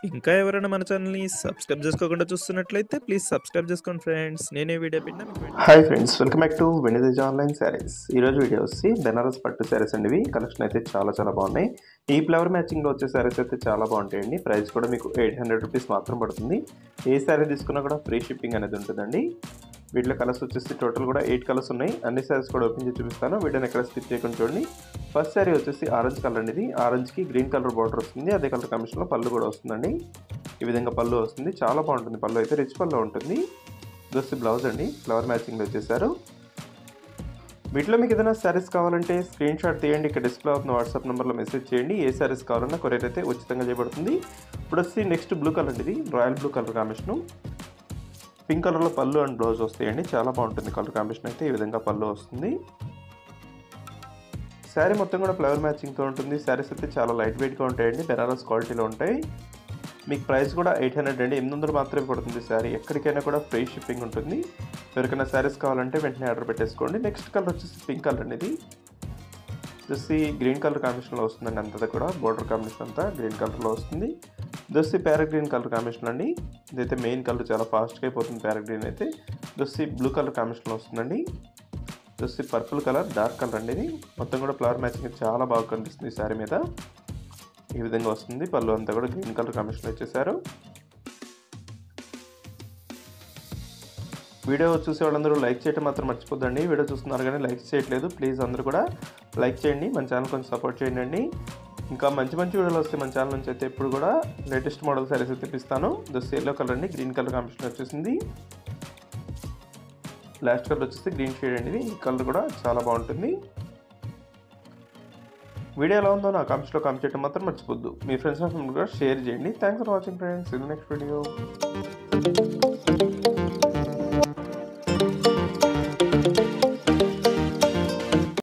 ఇంకా ఎవరైనా మన ఛానల్‌ని సబ్స్క్రైబ్ చేసుకోకుండా చూస్తున్నట్లయితే ప్లీజ్ సబ్స్క్రైబ్ చేసుకోండి ఫ్రెండ్స్. నేనే వీడియో పెట్టినా మీకు hi friends, welcome back to వెనిదేజ ఆన్లైన్ శారీస్. ఈరోజు వీడియో వచ్చి బెనారస్ పట్టు శారీస్ అండి. ఇవి కలెక్షన్ అయితే చాలా బాగున్నాయి. ఈ ఫ్లవర్ మ్యాచింగ్లో వచ్చే శారీస్ అయితే చాలా బాగుంటాయండి. ప్రైస్ కూడా మీకు 800 రూపీస్ మాత్రం పడుతుంది. ఏ శారీ తీసుకున్నా కూడా ఫ్రీ షిప్పింగ్ అనేది ఉంటుందండి. వీటిలో కలర్స్ వచ్చేసి టోటల్ కూడా 8 కలర్స్ ఉన్నాయి. అన్ని శారీస్ కూడా ఓపెన్ చేసి చూపిస్తాను. వీడియోని ఎక్కడ స్కిప్ చేయకుండా చూడండి. ఫస్ట్ శారీ వచ్చేసి ఆరెంజ్ కలర్ అండి. ఇది ఆరెంజ్కి గ్రీన్ కలర్ బార్డర్ వస్తుంది. అదే కలర్ కాంబినేషన్లో పళ్ళు కూడా వస్తుందండి. ఈ విధంగా పళ్ళు వస్తుంది. చాలా బాగుంటుంది. పళ్ళు అయితే రిచ్ పళ్ళు ఉంటుంది. దోస్తి బ్లౌజ్ అండి, ఫ్లవర్ మ్యాచింగ్లో వచ్చేసారు. వీటిలో మీకు ఏదైనా శారీస్ కావాలంటే స్క్రీన్ షాట్ తీయండి. ఇక్కడ డిస్ప్లే అవుతున్న వాట్సాప్ నెంబర్లో మెసేజ్ చేయండి. ఏ శారీస్ కావాలన్నా కొరియర్ అయితే ఉచితంగా చేయబడుతుంది. ఇప్పుడు వచ్చి నెక్స్ట్ బ్లూ కలర్ అండి. ఇది royal blue colour combination. Pink కలర్లో పళ్ళు అండ్ బ్లౌజ్ వస్తాయండి. చాలా బాగుంటుంది కలర్ కాంబినేషన్ అయితే. ఈ విధంగా పళ్ళు వస్తుంది. శారీ మొత్తం కూడా ఫ్లవర్ మ్యాచింగ్తో ఉంటుంది. శారీస్ అయితే చాలా లైట్ వెయిట్గా ఉంటాయండి. బెనారస్ క్వాలిటీలో ఉంటాయి. మీకు ప్రైస్ కూడా 800 అండి. 800 మాత్రమే పడుతుంది శారీ. ఎక్కడికైనా కూడా ఫ్రీ షిప్పింగ్ ఉంటుంది. ఎవరికైనా శారీస్ కావాలంటే వెంటనే ఆర్డర్ పెట్టేసుకోండి. నెక్స్ట్ కలర్ వచ్చేసి పింక్ కలర్ అండి. ఇది వచ్చేసి గ్రీన్ కలర్ కాంబినేషన్లో వస్తుందండి. అంతా కూడా బోర్డర్ కాంబినేషన్ అంతా గ్రీన్ కలర్లో వస్తుంది. దొస్సి ప్యారెట్ గ్రీన్ కలర్ కాంబినేషన్ అండి. ఇదైతే మెయిన్ కలర్, చాలా ఫాస్ట్గా అయిపోతుంది ప్యారెట్ గ్రీన్ అయితే. దొస్సి బ్లూ కలర్ కాంబినేషన్లో వస్తుందండి. దొస్సి పర్పుల్ కలర్, డార్క్ కలర్ అండి. ఇది మొత్తం కూడా ఫ్లవర్ మ్యాచింగ్ చాలా బాగా కనిపిస్తుంది ఈ శారీ మీద. ఈ విధంగా వస్తుంది. పళ్ళు అంతా కూడా గ్రీన్ కలర్ కాంబినేషన్లో వచ్చేసారు. వీడియో చూసే వాళ్ళందరూ లైక్ చేయడం మాత్రం మర్చిపోద్దండి. వీడియో చూస్తున్నారు కానీ లైక్ చేయట్లేదు. ప్లీజ్ అందరూ కూడా లైక్ చేయండి. మన ఛానల్ కొంచెం సపోర్ట్ చేయండి. ఇంకా మంచి వీడియోలు వస్తే మన ఛానల్ నుంచి అయితే ఎప్పుడు కూడా లేటెస్ట్ మోడల్ శారీస్ అయితే తెప్పిస్తాను. దస్ ఎల్లో కలర్ అండి, గ్రీన్ కలర్ కాంబినేషన్ వచ్చేసింది. లాస్ట్ కలర్ వచ్చేసి గ్రీన్ షేడ్ అండి. ఈ కలర్ కూడా చాలా బాగుంటుంది. వీడియో ఎలా ఉందో నా కామెంట్స్లో కామెంట్ చేయడం మాత్రం మర్చిపోద్దు. మీ ఫ్రెండ్స్ అండ్ ఫ్యామిలీ కూడా షేర్ చేయండి. Thanks for watching friends. In next video.